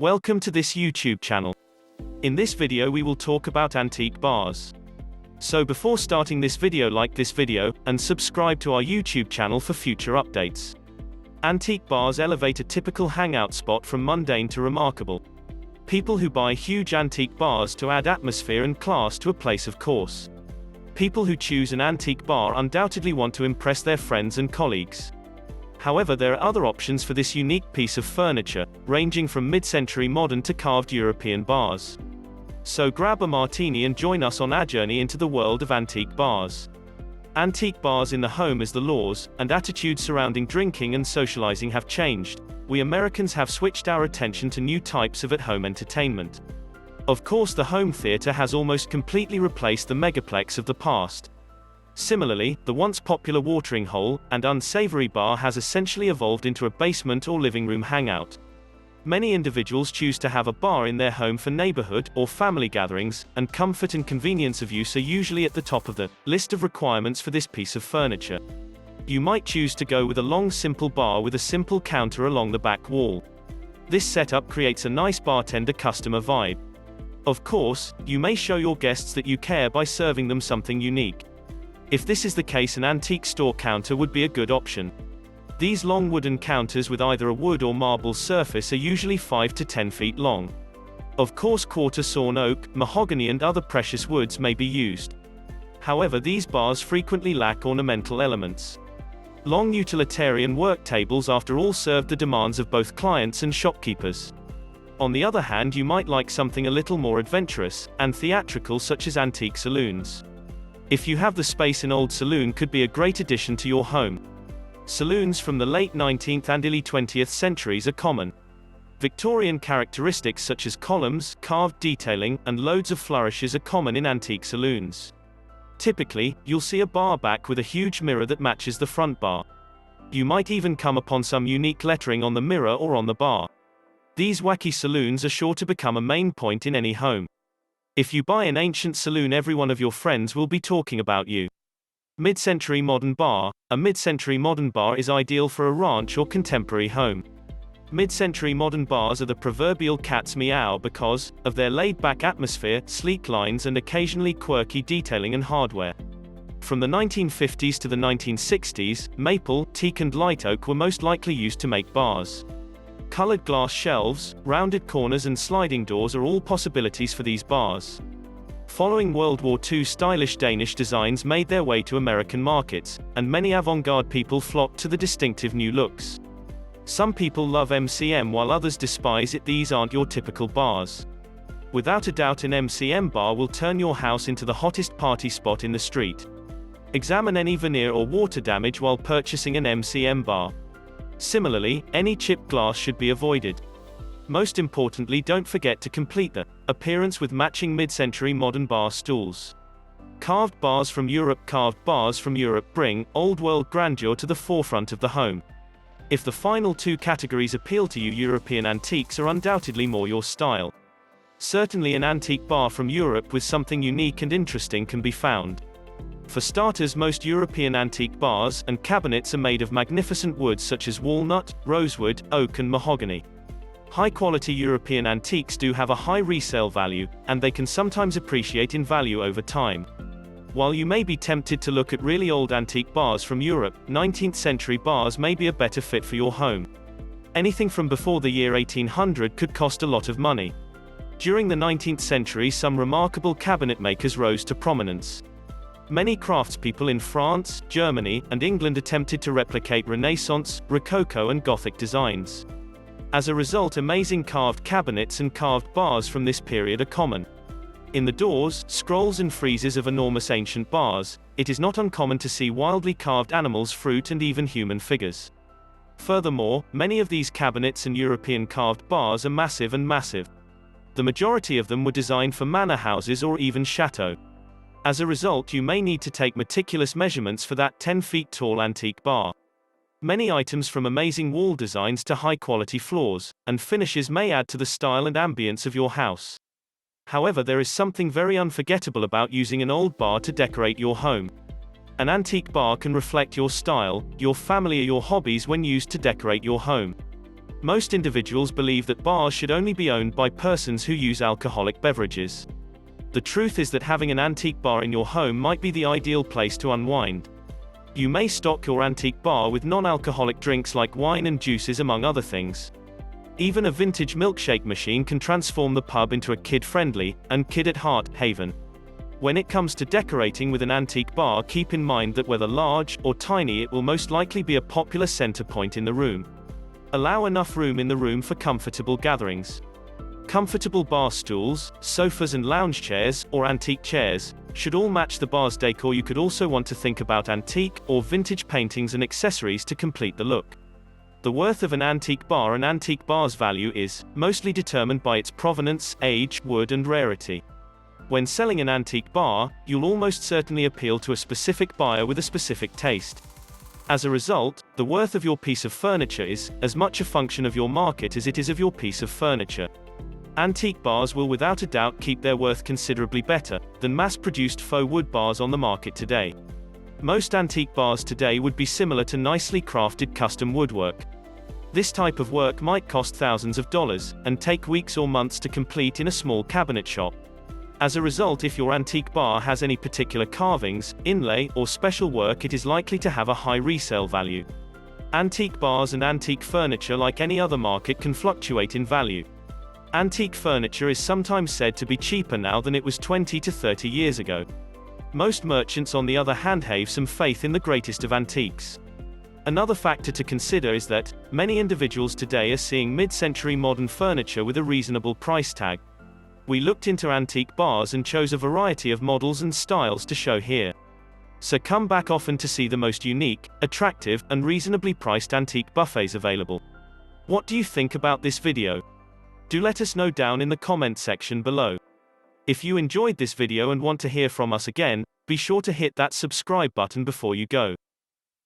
Welcome to this YouTube channel. In this video we will talk about antique bars. So before starting this video, like this video, and subscribe to our YouTube channel for future updates. Antique bars elevate a typical hangout spot from mundane to remarkable. People who buy huge antique bars to add atmosphere and class to a place, of course. People who choose an antique bar undoubtedly want to impress their friends and colleagues. However, there are other options for this unique piece of furniture, ranging from mid-century modern to carved European bars. So grab a martini and join us on our journey into the world of antique bars. Antique bars in the home. As the laws and attitudes surrounding drinking and socializing have changed, we Americans have switched our attention to new types of at-home entertainment. Of course, the home theater has almost completely replaced the megaplex of the past. Similarly, the once popular watering hole and unsavory bar has essentially evolved into a basement or living room hangout. Many individuals choose to have a bar in their home for neighborhood or family gatherings, and comfort and convenience of use are usually at the top of the list of requirements for this piece of furniture. You might choose to go with a long simple bar with a simple counter along the back wall. This setup creates a nice bartender-customer vibe. Of course, you may show your guests that you care by serving them something unique. If this is the case, an antique store counter would be a good option. These long wooden counters with either a wood or marble surface are usually 5 to 10 feet long. Of course, quarter sawn oak, mahogany and other precious woods may be used. However, these bars frequently lack ornamental elements. Long utilitarian work tables, after all, serve the demands of both clients and shopkeepers. On the other hand, you might like something a little more adventurous and theatrical, such as antique saloons. If you have the space, an old saloon could be a great addition to your home. Saloons from the late 19th and early 20th centuries are common. Victorian characteristics such as columns, carved detailing, and loads of flourishes are common in antique saloons. Typically, you'll see a bar back with a huge mirror that matches the front bar. You might even come upon some unique lettering on the mirror or on the bar. These wacky saloons are sure to become a main point in any home. If you buy an ancient saloon, every one of your friends will be talking about you. Mid-century modern bar. A mid-century modern bar is ideal for a ranch or contemporary home. Mid-century modern bars are the proverbial cat's meow because of their laid-back atmosphere, sleek lines and occasionally quirky detailing and hardware. From the 1950s to the 1960s, maple, teak and light oak were most likely used to make bars. Colored glass shelves, rounded corners and sliding doors are all possibilities for these bars. Following World War II, stylish Danish designs made their way to American markets, and many avant-garde people flocked to the distinctive new looks. Some people love MCM while others despise it. These aren't your typical bars. Without a doubt, an MCM bar will turn your house into the hottest party spot in the street. Examine any veneer or water damage while purchasing an MCM bar. Similarly, any chipped glass should be avoided. Most importantly, don't forget to complete the appearance with matching mid-century modern bar stools. Carved bars from Europe. Carved bars from Europe bring old-world grandeur to the forefront of the home. If the final two categories appeal to you, European antiques are undoubtedly more your style. Certainly an antique bar from Europe with something unique and interesting can be found. For starters, most European antique bars and cabinets are made of magnificent woods such as walnut, rosewood, oak and mahogany. High-quality European antiques do have a high resale value, and they can sometimes appreciate in value over time. While you may be tempted to look at really old antique bars from Europe, 19th century bars may be a better fit for your home. Anything from before the year 1800 could cost a lot of money. During the 19th century, some remarkable cabinet makers rose to prominence. Many craftspeople in France, Germany, and England attempted to replicate Renaissance, Rococo and Gothic designs. As a result, amazing carved cabinets and carved bars from this period are common. In the doors, scrolls and friezes of enormous ancient bars, it is not uncommon to see wildly carved animals, fruit and even human figures. Furthermore, many of these cabinets and European carved bars are massive. The majority of them were designed for manor houses or even chateaux. As a result, you may need to take meticulous measurements for that 10 feet tall antique bar. Many items from amazing wall designs to high-quality floors and finishes may add to the style and ambience of your house. However, there is something very unforgettable about using an old bar to decorate your home. An antique bar can reflect your style, your family or your hobbies when used to decorate your home. Most individuals believe that bars should only be owned by persons who use alcoholic beverages. The truth is that having an antique bar in your home might be the ideal place to unwind. You may stock your antique bar with non-alcoholic drinks like wine and juices, among other things. Even a vintage milkshake machine can transform the pub into a kid-friendly, and kid-at-heart, haven. When it comes to decorating with an antique bar, keep in mind that whether large or tiny, it will most likely be a popular center point in the room. Allow enough room in the room for comfortable gatherings. Comfortable bar stools, sofas and lounge chairs, or antique chairs, should all match the bar's decor. You could also want to think about antique or vintage paintings and accessories to complete the look. The worth of an antique bar. An antique bar's value is mostly determined by its provenance, age, wood, and rarity. When selling an antique bar, you'll almost certainly appeal to a specific buyer with a specific taste. As a result, the worth of your piece of furniture is as much a function of your market as it is of your piece of furniture. Antique bars will without a doubt keep their worth considerably better than mass-produced faux wood bars on the market today. Most antique bars today would be similar to nicely crafted custom woodwork. This type of work might cost thousands of dollars, and take weeks or months to complete in a small cabinet shop. As a result, if your antique bar has any particular carvings, inlay, or special work, it is likely to have a high resale value. Antique bars and antique furniture, like any other market, can fluctuate in value. Antique furniture is sometimes said to be cheaper now than it was 20 to 30 years ago. Most merchants, on the other hand, have some faith in the greatest of antiques. Another factor to consider is that many individuals today are seeing mid-century modern furniture with a reasonable price tag. We looked into antique bars and chose a variety of models and styles to show here. So come back often to see the most unique, attractive, and reasonably priced antique buffets available. What do you think about this video? Do let us know down in the comment section below. If you enjoyed this video and want to hear from us again, be sure to hit that subscribe button before you go.